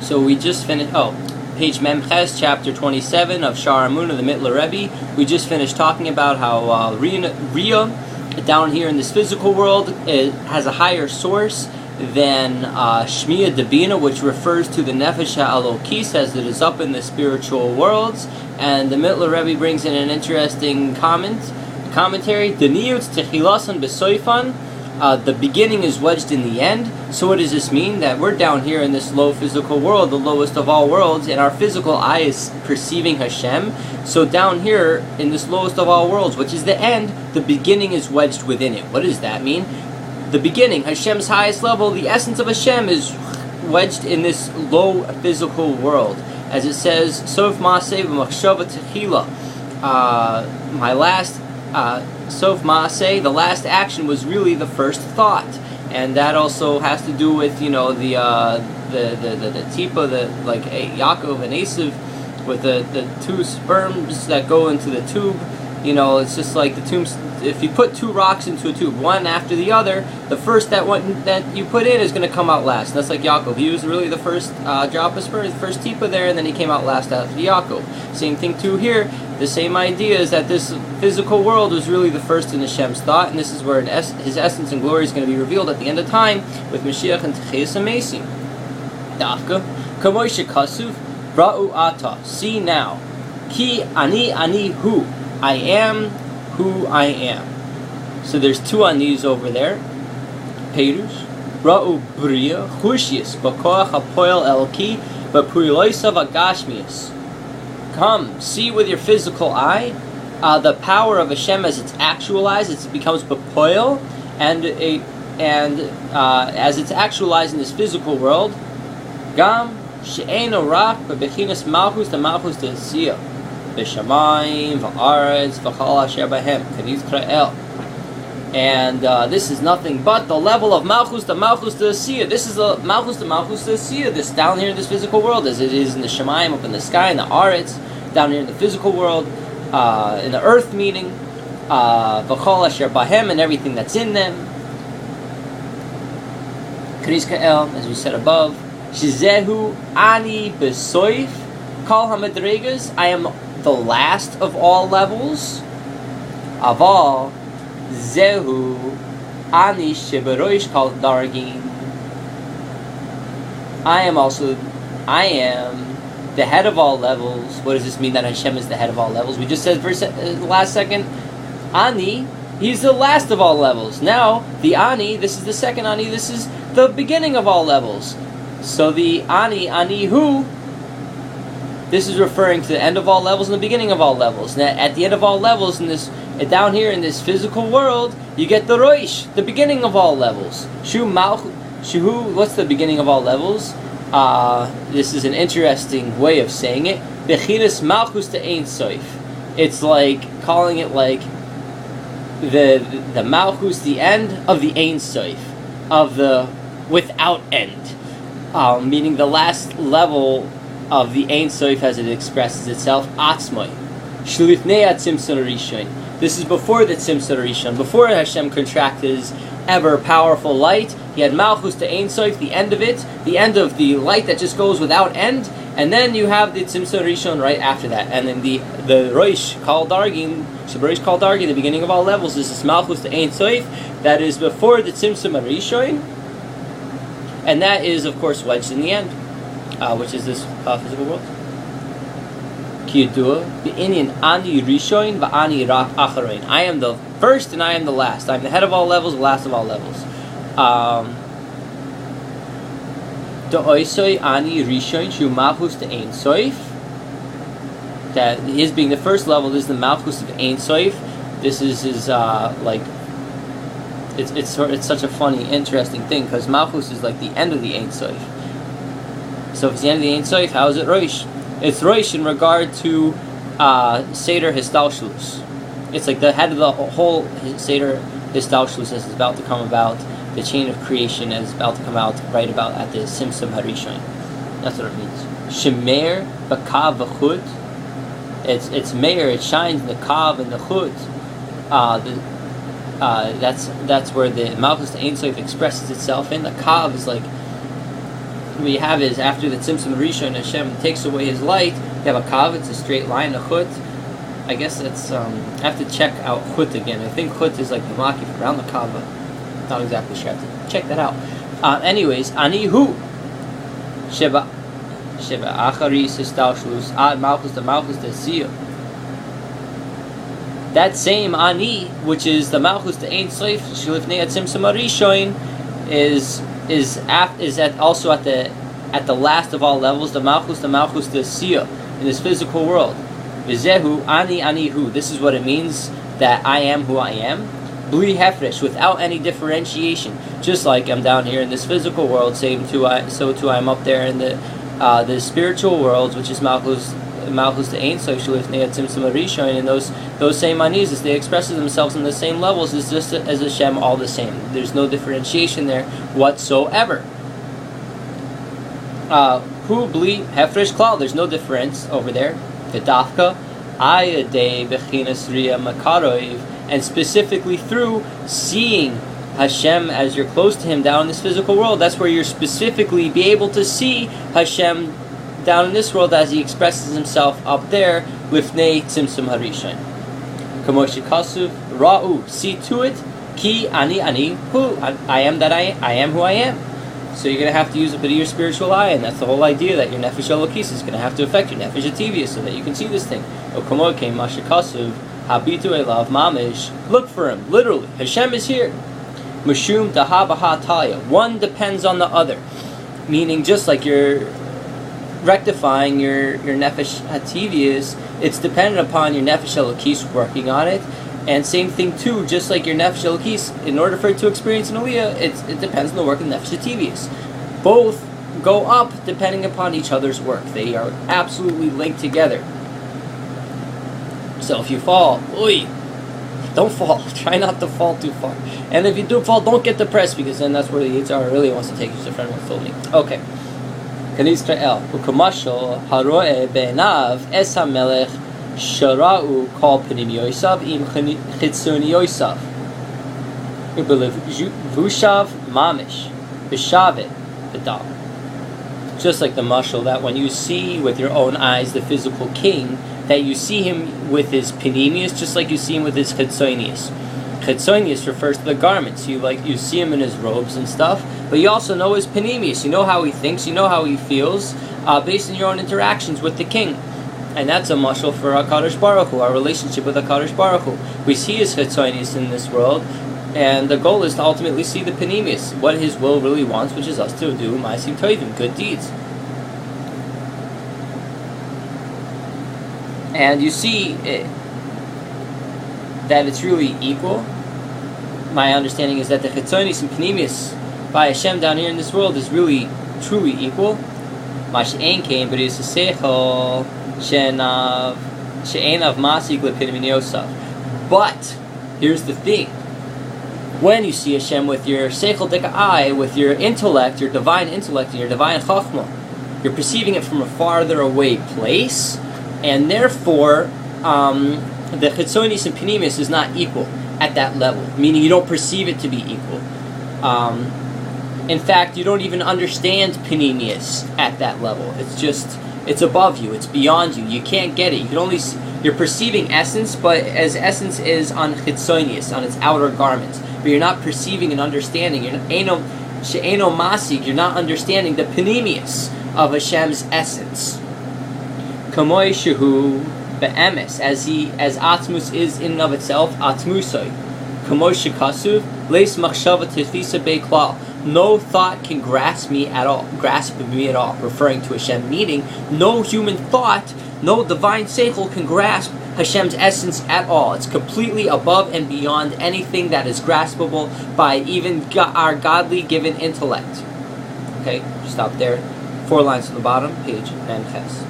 So we just finished, page Memches, chapter 27 of Shaar HaEmunah, the Middler Rebbe. We just finished talking about how Riyah, down here in this physical world, it has a higher source than Shmiya Dabina, which refers to the Nefesh HaElokis, as it is up in the spiritual worlds. And the Middler Rebbe brings in an interesting commentary. Deniyut Techilasan Besoifan. The beginning is wedged in the end. So what does this mean? That we're down here in this low physical world, the lowest of all worlds, and our physical eye is perceiving Hashem. So down here in this lowest of all worlds, which is the end, the beginning is wedged within it. What does that mean? The beginning, Hashem's highest level, the essence of Hashem is wedged in this low physical world. As it says, Sof Maaseh v'machshava techila. My last Sof Maaseh, the last action was really the first thought, and that also has to do with the tipa, like Yaakov and Esav, with the two sperms that go into the tube. It's just like the tubes. If you put two rocks into a tube, one after the other, the first that you put in is going to come out last. And that's like Yaakov. He was really the first drop of sperm, the first tipa there, and then he came out last after Yaakov. Same thing too here. The same idea is that this physical world was really the first in Hashem's thought, and this is where his essence and glory is going to be revealed at the end of time with Mashiach and Techias HaMesim. Dafka, Kamoy Shekasuv, Ra'u Ata. See now, Ki ani hu. I am who I am. So there's two anis over there. Perush, Ra'u Bria, Hushias, Bakoach HaPoel Elki, Bapuriloisav Agashmias. Come, see with your physical eye the power of Hashem as it's actualized. It becomes Bapoel, and as it's actualized in this physical world, Gam She'eno Rak Bebechinas Malchus the Malchus the Siyah. B'shamayim, v'aretz, v'chal asher b'hem, k'nit kra'el. And this is nothing but the level of Malchus to Malchus to Asiyah. This is the Malchus to Malchus to Asiyah, this down here in this physical world, as it is in the Shamayim, up in the sky, in the Aretz, down here in the physical world, in the earth meaning, v'chal asher b'hem, and everything that's in them. K'nit kra'el, as we said above, shizehu ani b'soif, kol hamadregas, I am the last of all levels. Aval zehu ani sheberoish kol dargin. I am the head of all levels. What does this mean that Hashem is the head of all levels? We just said last second, Ani, he's the last of all levels. Now the Ani, this is the second Ani. This is the beginning of all levels. So the Ani who. This is referring to the end of all levels and the beginning of all levels. Now, at the end of all levels, down here in this physical world, you get the Roish, the beginning of all levels. Shuhu, what's the beginning of all levels? This is an interesting way of saying it. Bechinas Malchus to Ein Soif. It's like calling it like the Malchus, the end of the Ein Soif, of the without end, meaning the last level of the Ein Soif as it expresses itself, Atzmai. Shlifnei Tzimtzum Rishon. This is before the Tzimtzum Rishon, before Hashem contracted His ever-powerful light. He had Malchus to Ein Soif, the end of it, the end of the light that just goes without end, and then you have the Tzimtzum Rishon right after that. And then the Roish Kal Dargin, Shabarosh Kal Dargin, the beginning of all levels, is this Malchus to Ein Soif, that is before the Tzimtzum Rishon, and that is, of course, wedged in the end. Which is this physical world. Kiyudua, the Indian ani rishoin va'ani rak acharein. I am the first and I am the last. I am the head of all levels, the last of all levels. Do'oisoi ani rishoin shu malchus to Ein Soif. That his being the first level is the malchus of Ein Soif. This is his it's such a funny, interesting thing, because malchus is like the end of the Ein Soif. So if it's the end of the Ein Soif, how is it Roish? It's Roish in regard to Seder Histalshlus. It's like the head of the whole Seder Histalshlus as it's about to come about, the chain of creation as it's about to come out right about at the Simsum Harishon. That's what it means. Shemer b'kav v'chut. It's meir, it shines in the kav and the chut. That's where the Malchus to Ein Sof expresses itself in. The kav is like we have is after the Tzimtzum Rishon, Hashem takes away his light. You have a kav, it's a straight line, a chut. I guess that's, I have to check out chut again. I think chut is like the makif around the kava. Not exactly sure. I have to check that out. Anyways, ani hu sheba achari sistal shlus ad malchus the siyah. That same ani, which is the malchus the ein soif shlifnei atzimtzum arishoin, is also at the last of all levels. The malchus the siyah in this physical world. Vizehu ani hu. This is what it means that I am who I am. Bli hefresh, without any differentiation. Just like I'm down here in this physical world, so too I'm up there in the spiritual worlds, which is malchus the ein soif shlifnei atzimtzum arishoin, and those same anis, as they express themselves on the same levels, is just as Hashem, all the same. There's no differentiation there whatsoever. Hu bli hefresh klal. There's no difference over there. V'dafka ayadei bechinas ria makaroiv, and specifically through seeing Hashem as you're close to Him down in this physical world. That's where you're specifically be able to see Hashem down in this world as He expresses Himself up there, lifnei tzimtzum harishon. Kamoshi kasuv ra'u, see to it, ki ani hu, I am that I am who I am. So you're going to have to use a bit of your spiritual eye, and that's the whole idea, that your nefesh elokis is going to have to affect your nefesh ativia so that you can see this thing. Okamokei mashikasuv habitu elav mamish, look for Him, literally. Hashem is here. Mashum dahabaha talya, one depends on the other. Meaning, just like you're rectifying your nefesh hativias, it's dependent upon your nefesh elokis working on it. And same thing too, just like your nefesh elokis, in order for it to experience an aliyah, it depends on the work of nefesh hativias. Both go up depending upon each other's work. They are absolutely linked together. So if you fall, don't fall. Try not to fall too far. And if you do fall, don't get depressed, because then that's where the Yitzhar really wants to take you. As a friend once told me. Okay. K'Yisrael u'kamashal haroe be'enav es hamelech shara'u kol penim yosav im chitzoni yosav ubelevushav mamish b'shavet b'dam. Just like the mashal, that when you see with your own eyes the physical king, that you see him with his penimius, just like you see him with his chitzonius. Chitzonius refers to the garments. You see him in his robes and stuff, but you also know his penimius. You know how he thinks, you know how he feels, based on your own interactions with the king. And that's a mashal for HaKadosh Baruch Hu, our relationship with HaKadosh Baruch Hu. We see his chitzonius in this world, and the goal is to ultimately see the penimius, what his will really wants, which is us to do ma'asim tovim, good deeds. And you see that it's really equal. My understanding is that the chitzonius and penimius by Hashem down here in this world is really, truly equal. Mash ein came, but it's a seichel she'enav masig lepinim yosav. But here's the thing: when you see Hashem with your seichel dika eye, with your intellect, your divine intellect, and your divine chachma, you're perceiving it from a farther away place, and therefore the chitzonius and penimius is not equal at that level, meaning you don't perceive it to be equal. In fact, you don't even understand penimius at that level. It's above you, it's beyond you. You can't get it. You can only you're perceiving essence, but as essence is on chitzonius, on its outer garments. But you're not perceiving and understanding. She'eno masig, you're not understanding the penimius of Hashem's essence. Kamoi shehu be'emes, as Atmus is in and of itself, Atmusoi. Kamoi shekasuv, leis machshava tefisa be'klal. No thought can grasp me at all, referring to Hashem, meaning no human thought, no divine seichel can grasp Hashem's essence at all. It's completely above and beyond anything that is graspable by even our godly given intellect. Okay, stop there. 4 lines on the bottom, page 9 Ches.